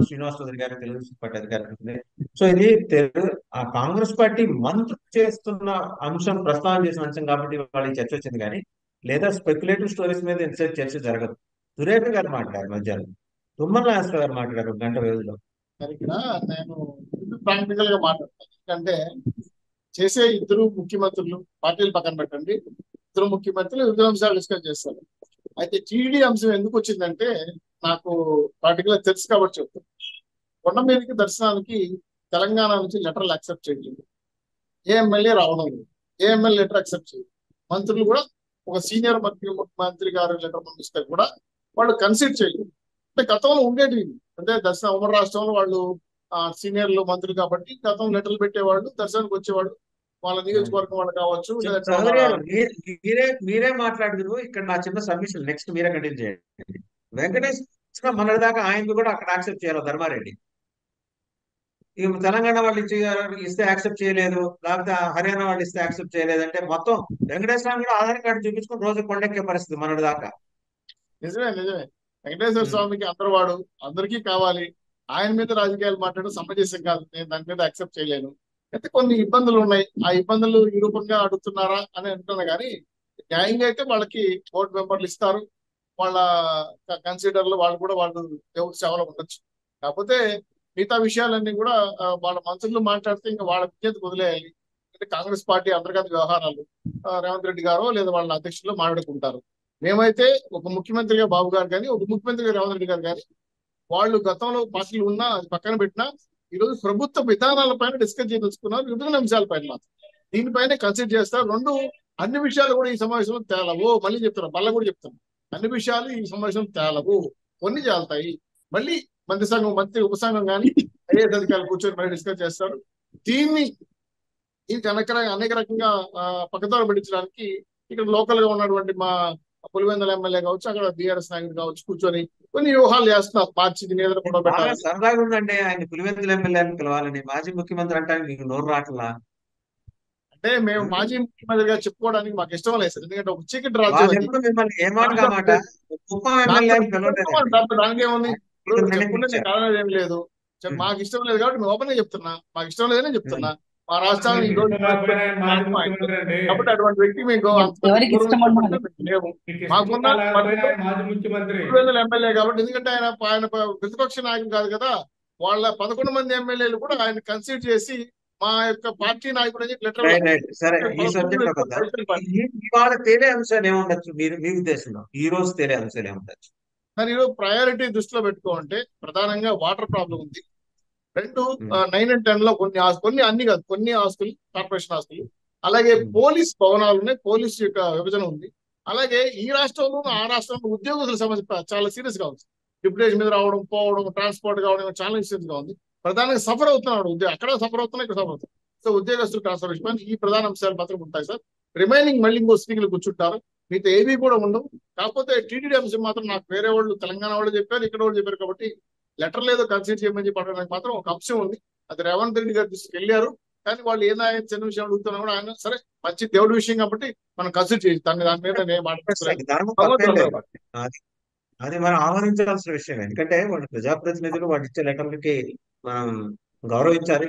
శ్రీనివాస్ చౌదరి గారు తెలుగుదేశం పార్టీ అధికారంలో ఉంది. సో ఇది ఆ కాంగ్రెస్ పార్టీ మంత్రులు చేస్తున్న అంశం ప్రస్తావన చేసిన అంశం కాబట్టి వాళ్ళకి చర్చ వచ్చింది కానీ లేదా స్పెక్యులేటివ్ స్టోరీస్ మీద ఇంతసేపు చర్చ జరగదు. సురేఖ గారు మాట్లాడారు మధ్యాహ్నం, తుమ్మల నాగేశ్వర గారు మాట్లాడారు ఒక గంట వ్యవధిలో. మరి ఇక్కడ నేను ప్రాక్టికల్ గా మాట్లాడతాను. ఎందుకంటే చేసే ఇద్దరు ముఖ్యమంత్రులు, పార్టీలు పక్కన పెట్టండి, ఇద్దరు ముఖ్యమంత్రులు వివిధ అంశాలు డిస్కస్ చేస్తారు. అయితే టీడీ అంశం ఎందుకు వచ్చిందంటే నాకు పర్టికులర్ తెలుసు కాబట్టి చెప్తాను. కొండ మీదకి దర్శనానికి తెలంగాణ నుంచి లెటర్లు యాక్సెప్ట్ చేయలేదు. ఏ ఎమ్మెల్యే రావడం లేదు, ఏ ఎమ్మెల్యే లెటర్ యాక్సెప్ట్ చేయలేదు. మంత్రులు కూడా ఒక సీనియర్ ముఖ్యమంత్రి గారు లెటర్ పంపిస్తే కూడా వాళ్ళు కన్సిడర్ చేయలేదు. అంటే గతంలో ఉండేటివి, అంటే దర్శనం ఉమ్మడి రాష్ట్రంలో వాళ్ళు సీనియర్లు మంత్రులు కాబట్టి గతం లెటర్లు పెట్టేవాళ్ళు, దర్శనానికి వచ్చేవాళ్ళు. వాళ్ళ నియోజకవర్గం వాళ్ళు కావచ్చు, లేదంటే వాళ్ళ చౌదరి గారు మీరే మాట్లాడుతున్నారు. ఇక్కడ నా చిన్న సబ్మిషన్ నెక్స్ట్ మీరే కంటిన్యూ చేయండి. వెంకటేష్ మొన్నటి దాకా ఆయనకు కూడా అక్కడ యాక్సెప్ట్ చేయాలి ధర్మారెడ్డి. ఇక తెలంగాణ వాళ్ళు ఇస్తే యాక్సెప్ట్ చేయలేదు, లేకపోతే హర్యానా వాళ్ళు ఇస్తే యాక్సెప్ట్ చేయలేదు అంటే మొత్తం వెంకటేశ్వర కూడా ఆధార్ కార్డు చూపించుకొని రోజు కొండెక్కే పరిస్థితి మొన్నటి దాకా. నిజమే నిజమే. వెంకటేశ్వర ఉమ్. స్వామికి అందరవాడు, అందరికీ కావాలి. ఆయన మీద రాజకీయాలు మాట్లాడడం సమంజసం కాదు. నేను దాని మీద యాక్సెప్ట్ చేయలేను. అయితే కొన్ని ఇబ్బందులు ఉన్నాయి. ఆ ఇబ్బందులు ఈ రూపంగా అడుగుతున్నారా అని అంటున్నా కానీ న్యాయంగా అయితే వాళ్ళకి బోర్డు మెంబర్లు ఇస్తారు. వాళ్ళ కన్సిడర్లు వాళ్ళు కూడా వాళ్ళు దేవుడి సేవలో ఉండొచ్చు. కాకపోతే మిగతా విషయాలన్నీ కూడా వాళ్ళ మంత్రులు మాట్లాడితే ఇంకా వాళ్ళ విజ్ఞతకు వదిలేయాలి. అంటే కాంగ్రెస్ పార్టీ అంతర్గత వ్యవహారాలు రేవంత్ రెడ్డి గారో లేదా వాళ్ళ అధ్యక్షులు మాట్లాడుకుంటారు. మేమైతే ఒక ముఖ్యమంత్రిగా బాబు గారు కానీ, ఒక ముఖ్యమంత్రిగా రేవంత్ రెడ్డి గారు కానీ, వాళ్ళు గతంలో పార్టీలు ఉన్నా అది పక్కన పెట్టినా ఈరోజు ప్రభుత్వ విధానాలపైన డిస్కస్ చేయదలుచుకున్నారు. విభజన అంశాలపైన మాత్రం దీనిపైన కన్సిడర్ చేస్తారు. రెండు అన్ని విషయాలు కూడా ఈ సమావేశంలో తేలవు. మళ్ళీ చెప్తున్నా, మళ్ళీ కూడా చెప్తాను, అన్ని విషయాలు ఈ సమావేశం తేలవు, కొన్ని తేలుతాయి. మళ్ళీ మంత్రి సంఘం, మంత్రి ఉపసంఘం కానీ ఐఏఎస్ అధికారులు కూర్చొని మళ్ళీ డిస్కస్ చేస్తారు. దీన్ని దీనికి అనేక రకంగా పక్కదారి పట్టించడానికి ఇక్కడ లోకల్ గా ఉన్నటువంటి మా పులివెందుల ఎమ్మెల్యే కావచ్చు, అక్కడ బీఆర్ఎస్ నాయకుడు కావచ్చు, కూర్చొని కొన్ని వ్యూహాలు చేస్తున్నారు. మార్చి దీని మీద కూడా బాగా పెట్టాలని. సరదాగా ఉందండి ఆయన పులివెందుల ఎమ్మెల్యేని పిలవాలని. మాజీ ముఖ్యమంత్రి అంటే మీకు నోరు రాట్లా. అంటే మేము మాజీ ముఖ్యమంత్రిగా చెప్పుకోవడానికి మాకు ఇష్టం లేదు సార్. ఎందుకంటే ఒక చీకటి రాజ్యం వాళ్ళు అది. ఎప్పుడు మిమ్మల్ని ఏ మాట దాంట్లో కామాట కుప్పం ఎమ్మెల్యే అని పిలవలేదండి. దానికి ఏముంది? ఇప్పుడు చెప్పుకుంటే నేను ఇచ్చారు. కాదనేది ఏం లేదు. ఉమ్. మాకు ఇష్టం లేదు కాబట్టి మేము ఓపెన్ గా చెప్తున్నా, మాకు ఇష్టం లేదని చెప్తున్నా. ఉమ్. మా రాష్ట్రాన్ని ఈ మీకు రోజు ఇష్టం లేకపోయినా ఆయన మాజీ ముఖ్యమంత్రి అండి. కాబట్టి అటువంటి వ్యక్తి మీకు అంత ఎవరికి పూర్వం ఇష్టం ఉండదు. లేవు. మీకు మాకున్న ఇష్టం లేకపోయినా ఆయన మాజీ ముఖ్యమంత్రి. పులివెందుల ఎమ్మెల్యే కాబట్టి, ఎందుకంటే ఆయన ఆయన ప్రతిపక్ష నాయకుడు కాదు కదా. వాళ్ళ 11 మంది ఎమ్మెల్యేలు కూడా ఆయన కన్సిడర్ చేసి మా యొక్క పార్టీ నాయకుడు అని లెటర్ రైట్ రైట్ సరే, ఈ సబ్జెక్ట్ లో వద్దాం. ఇవాళ తేలే అంశాలు ఏముండొచ్చు మీ ఉద్దేశంలో? ఈ రోజు తేలే అంశాలు ఏముండొచ్చు? కానీ ఈరోజు ప్రయారిటీ దృష్టిలో పెట్టుకోమంటే ప్రధానంగా వాటర్ ప్రాబ్లం ఉంది. రెండు, ఉమ్. 9 and 10 లో కొన్ని అన్ని కాదు, కొన్ని ఆస్తులు కార్పొరేషన్ ఆస్తులు, అలాగే పోలీస్ భవనాలు ఉన్నాయి, పోలీస్ యొక్క విభజన ఉంది. అలాగే ఈ రాష్ట్రంలో ఆ రాష్ట్రంలో ఉద్యోగస్తుల సమస్య చాలా సీరియస్ గా ఉంది. డిప్యుటేషన్ మీద రావడం, పోవడం, ట్రాన్స్పోర్ట్ కావడం చాలా సీరియస్ గా ఉంది. ప్రధానంగా సఫర్ అవుతున్నాడు ఉద్యోగం, అక్కడ సఫర్ అవుతున్నా, ఇక్కడ సఫర్ అవుతుంది. సో ఉద్యోగస్తులు ట్రాన్స్ఫర్ ఈ ప్రధాన అంశాలు మాత్రం ఉంటాయి సార్. రిమైనింగ్ మళ్ళీ ఇంకో స్పీకర్లు కూర్చుంటారు, మీతో ఏవి కూడా ఉండవు. కాకపోతే టీటీడీ అంశం మాత్రం నాకు వేరే వాళ్ళు, తెలంగాణ వాళ్ళు చెప్పారు, ఇక్కడ వాళ్ళు చెప్పారు కాబట్టి లెటర్ లేదో కన్సిడర్ చేయమని చెప్పడానికి మాత్రం ఒక అంశం ఉంది. అది రేవంత్ రెడ్డి గారి దృష్టికి వెళ్ళారు. కానీ వాళ్ళు ఏదైనా చిన్న విషయం అడుగుతున్నా కూడా ఆయన సరే మంచి దేవుడి విషయం కాబట్టి మనం కన్సిడర్ చేసి దాని మీద నేను ధర్మం తప్పేం లేదు. మాట్లాడుతున్నాను. అది అది మనం ఆహ్వానించాల్సిన విషయం. ఎందుకంటే వాళ్ళు ప్రజాప్రతినిధులు వాళ్ళు ఇచ్చే లెటర్లకి మనం గౌరవించాలి.